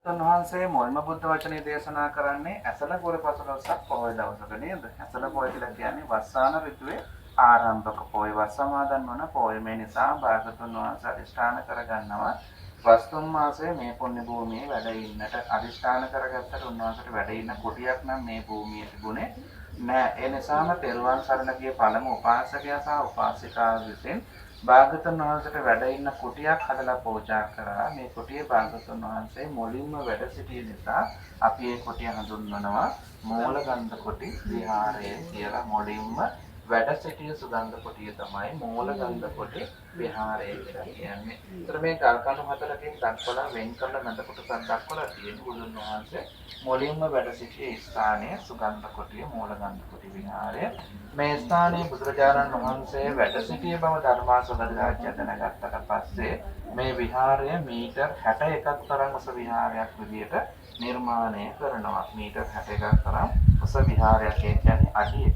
උන්වහන්සේ මුල්ම බුද්ධ වචනේ දේශනා කරන්නේ ඇසළ පුර පසළොස්වක පොහොය දවසක නේද? ඇසළ පොහොය කියලා කියන්නේ වස්සාන ඍතුවේ ආරම්භක පොහොය වස්සමාදන් වන පොහොය. මේ නිසා භාගතුන් වහන්සේ අධිෂ්ඨාන කරගන්නවා වස්තුන් මාසයේ මේ පුණ්‍ය භූමියේ වැඩ ඉන්නට අධිෂ්ඨාන කරගත්තට උන්වහන්සේට වැඩ ඉන්න කුටියක් නම් මේ භූමියේ තිබුණේ නෑ. ඒ නිසාම තෙරුවන් සරණ ගිය පළමු උපාසකයා සහ උපාසිකාව විසින් භාගතුන් වහන්සේට වැඩ ඉන්න කුටියක් හදලා පූජා කරා. මේ කුටියේ භාගතුන් වහන්සේ මුලින්ම වැඩ සිටිය නිසා අපි මේ කුටිය හඳුන්වනවා මූලගන්ධ කුටි විහාරය කියලා. මුලින්ම වැඩ සිටිය සුගන්ධ කුටිය තමයි මූලගන්ධ කුටි විහාරය කියලා කියන්නේ. ඒතර මේ කල්කණු හතරකින් දක්වලා වෙන් කරලා මැද කොටසක් දක්වලා තියෙන බුදුන් වහන්සේ මුලින්ම වැඩ සිටිය ස්ථානය සුගන්ධ කුටිය මූලගන්ධ කුටි විහාරය. මේ ස්ථානයේ බුදුරජාණන් වහන්සේ වැඩ සිටිය බව ධර්මාසවද රාජ්‍ය දැනගත්තට පස්සේ මේ විහාරය මීටර් 61ක් තරම් උස විහාරයක් විදියට නිර්මාණය කරනවා. මීටර් 61ක් තරම් උස විහාරයක් කියන්නේ අඩි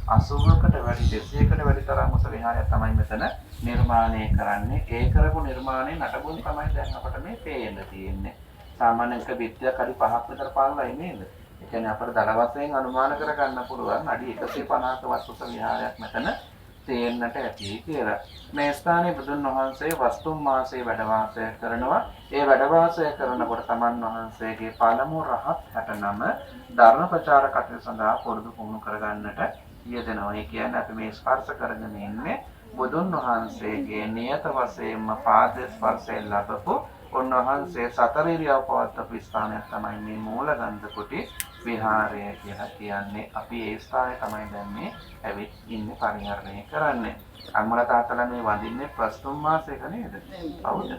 180කට වැඩි 200කට වැඩි තරම් උස විහාරයක් තමයි මෙතන නිර්මාණය කරන්නේ. ඒ කරපු නිර්මාණය නටබුන් තමයි දැන් අපිට මේ පේන්න තියෙන්නේ. සාමාන්‍ය එක විද්‍යාවක් අඩි 5ක් විතර පාළයි නේද? ඒ කියන්නේ අපිට දල වශයෙන් අනුමාන කරගන්න පුළුවන් අඩි 150ක වස්තුක විහාරයක් මෙතන තේන්නට ඇති කියලා. මේ ස්ථානයේ බුදුන් වහන්සේ වස්තුම් මාසයේ වැඩ වාසය කරනවා. ඒ වැඩ වාසය කරනකොට තමන් වහන්සේගේ පළමු රහත් 69 ධර්ම ප්‍රචාර කටයුතු සඳහා පුරුදු පුහුණු කරගන්නට යෙදෙනවා. ඒ කියන්නේ අපි මේ ස්පර්ශ කරගෙන ඉන්නේ බුදුන් වහන්සේගේ නියත වශයෙන්ම පාද ස්පර්ශයෙන් ලැබපු උන්වහන්සේ සතර ඉරියව් පවත්වපු ස්ථානයක් තමයි මේ මූලගන්ධ කුටි විහාරය කියලා කියන්නේ. අපි ඒ ස්ථානයේ තමයි දැන් මේ ඇවිත් ඉන්නේ පරිහරණය කරන්නේ. අම්මලා තාත්තලා මේ වඳින්නේ ප්‍රස්තුම් මාසයක නේද? හවුද?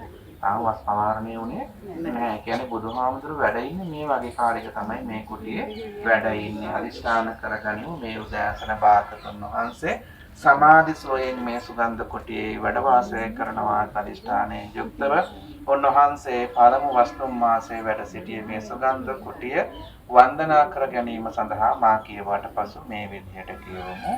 තාමවත් පවාරණය උනේ නැහැ. කියන්නේ බුදුහාමුදුරු වැඩ ඉන්නේ මේ වගේ කාලයක තමයි මේ කුටියේ වැඩ ඉන්නේ. අදිස්ථාන කරගනිමු මේ උදෑසන භාගතුන් වහන්සේ සමාධි සෝයෙන් මේ සුගන්ධ කුටියේ වැඩ වාසය කරනවා අදිස්ථානයේ යුක්තව උන්වහන්සේ පළමු වස්තුම් මාසයේ වැඩ සිටියේ මේ සුගන්ධ කුටිය වන්දනා කර ගැනීම සඳහා මා කියවට පසු මේ විදිහට කියවමු.